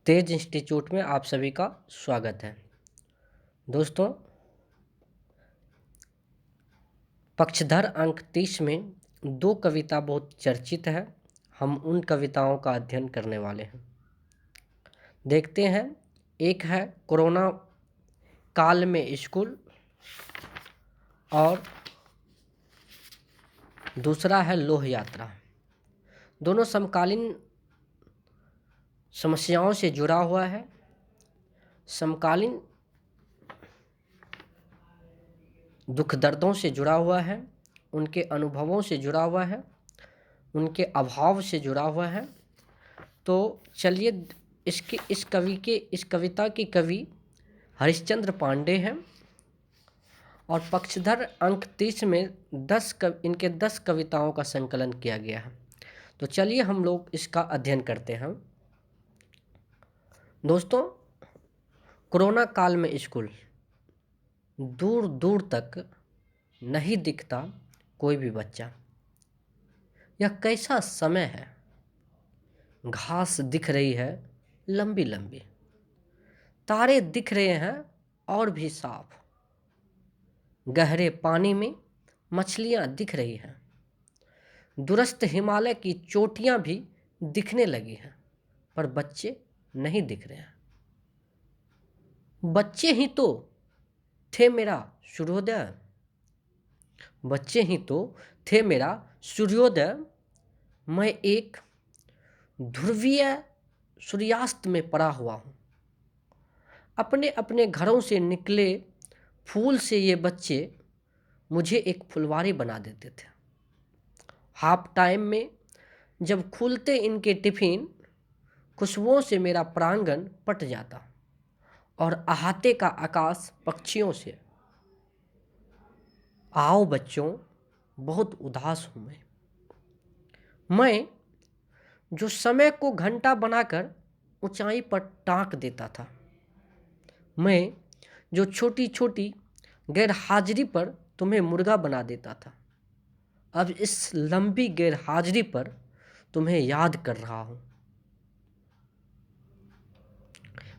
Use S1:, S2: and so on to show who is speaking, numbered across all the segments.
S1: तेज institute में आप सभी का स्वागत है। दोस्तों, पक्षधर अंक 30 में दो कविता बहुत चर्चित है। हम उन कविताओं का अध्ययन करने वाले हैं। देखते हैं, एक है कोरोना काल में स्कूल और दूसरा है लौह यात्रा। दोनों समकालीन समस्याओं से जुड़ा हुआ है, समकालीन दुख दर्दों से जुड़ा हुआ है, उनके अनुभवों से जुड़ा हुआ है, उनके अभाव से जुड़ा हुआ है। तो चलिए इस कविता के कवि हरिश्चंद्र पांडे हैं और पक्षधर अंक 30 में इनके 10 कविताओं का संकलन किया गया है। तो चलिए हम लोग इसका अध्ययन करते हैं। दोस्तों, कोरोना काल में स्कूल, दूर दूर तक नहीं दिखता कोई भी बच्चा। यह कैसा समय है, घास दिख रही है लंबी लंबी, तारे दिख रहे हैं और भी साफ, गहरे पानी में मछलियां दिख रही हैं, दूरस्थ हिमालय की चोटियां भी दिखने लगी हैं, पर बच्चे नहीं दिख रहे हैं। बच्चे ही तो थे मेरा सूर्योदय, बच्चे ही तो थे मेरा सूर्योदय। मैं एक ध्रुवीय सूर्यास्त में पड़ा हुआ हूँ। अपने अपने घरों से निकले फूल से ये बच्चे मुझे एक फुलवारी बना देते थे। हाफ टाइम में जब खुलते इनके टिफिन, खुशबुओं से मेरा प्रांगण पट जाता और अहाते का आकाश पक्षियों से। आओ बच्चों, बहुत उदास हूँ मैं जो समय को घंटा बनाकर ऊंचाई पर टाँक देता था, मैं जो छोटी छोटी गैर हाजिरी पर तुम्हें मुर्गा बना देता था, अब इस लंबी गैर हाजिरी पर तुम्हें याद कर रहा हूँ।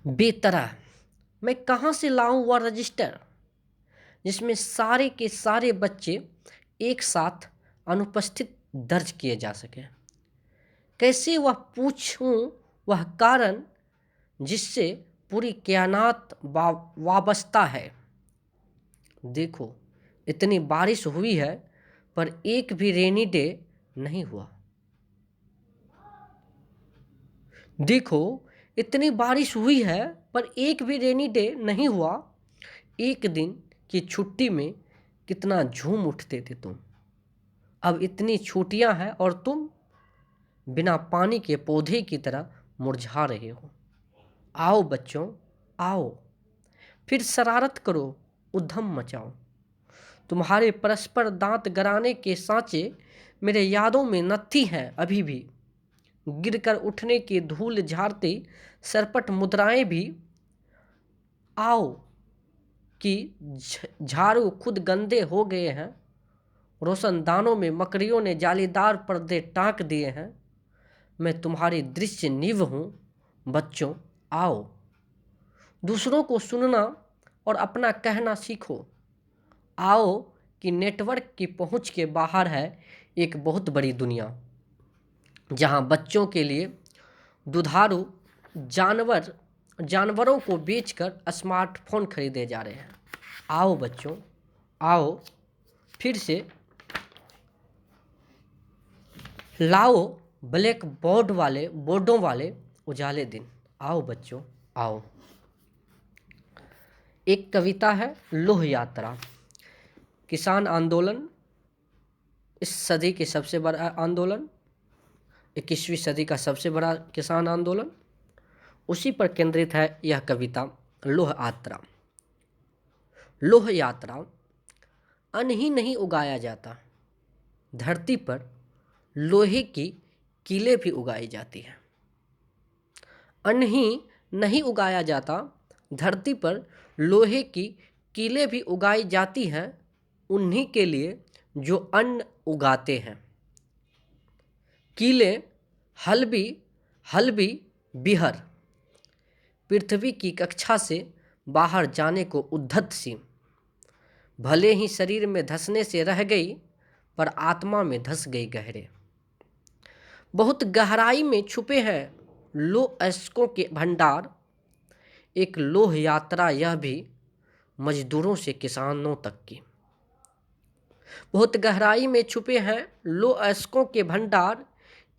S1: बेतरह मैं कहाँ से लाऊं वह रजिस्टर जिसमें सारे के सारे बच्चे एक साथ अनुपस्थित दर्ज किए जा सके। कैसे वह पूछूं वह कारण जिससे पूरी कायनात वाबस्ता है। देखो, इतनी बारिश हुई है पर एक भी रेनी डे नहीं हुआ। देखो, इतनी बारिश हुई है पर एक भी रेनी डे नहीं हुआ। एक दिन की छुट्टी में कितना झूम उठते थे तुम। अब इतनी छुट्टियां हैं और तुम बिना पानी के पौधे की तरह मुरझा रहे हो। आओ बच्चों, आओ, फिर शरारत करो, उद्यम मचाओ। तुम्हारे परस्पर दांत गराने के सांचे मेरे यादों में नत्थी हैं अभी भी। गिरकर उठने की धूल झाड़ती सरपट मुद्राएं भी। आओ कि झाड़ू खुद गंदे हो गए हैं, रोशनदानों में मकड़ियों ने जालीदार पर्दे टाँक दिए हैं। मैं तुम्हारी दृश्य नींव हूँ बच्चों, आओ। दूसरों को सुनना और अपना कहना सीखो। आओ कि नेटवर्क की पहुँच के बाहर है एक बहुत बड़ी दुनिया, जहाँ बच्चों के लिए दुधारू जानवरों को बेचकर स्मार्टफोन खरीदे जा रहे हैं। आओ बच्चों, आओ, फिर से लाओ ब्लैक बोर्डों वाले उजाले दिन। आओ बच्चों, आओ। एक कविता है लौह यात्रा। किसान आंदोलन इस सदी के सबसे बड़ा आंदोलन, 21वीं सदी का सबसे बड़ा किसान आंदोलन, उसी पर केंद्रित है यह कविता लौह यात्रा। लौह यात्रा, अन्न ही नहीं उगाया जाता, धरती पर लोहे की कीलें भी उगाई जाती है। अन्न ही नहीं उगाया जाता, धरती पर लोहे की कीलें भी उगाई जाती हैं उन्हीं के लिए जो अन्न उगाते हैं। कीलें हल्बी बिहर, पृथ्वी की कक्षा से बाहर जाने को उद्धत सी। भले ही शरीर में धंसने से रह गई, पर आत्मा में धंस गई गहरे। बहुत गहराई में छुपे हैं लोह अयस्कों के भंडार, एक लोह यात्रा यह भी मजदूरों से किसानों तक की। बहुत गहराई में छुपे हैं लोह अयस्कों के भंडार,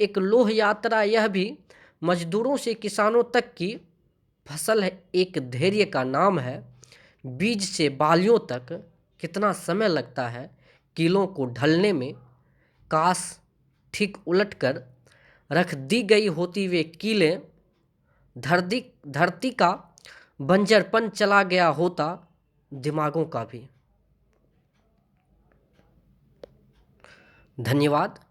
S1: एक लोह यात्रा यह भी मजदूरों से किसानों तक की। फसल है एक धैर्य का नाम है, बीज से बालियों तक कितना समय लगता है कीलों को ढलने में। काश ठीक उलट कर रख दी गई होती वे कीलें, धरती का बंजरपन चला गया होता दिमागों का भी। धन्यवाद।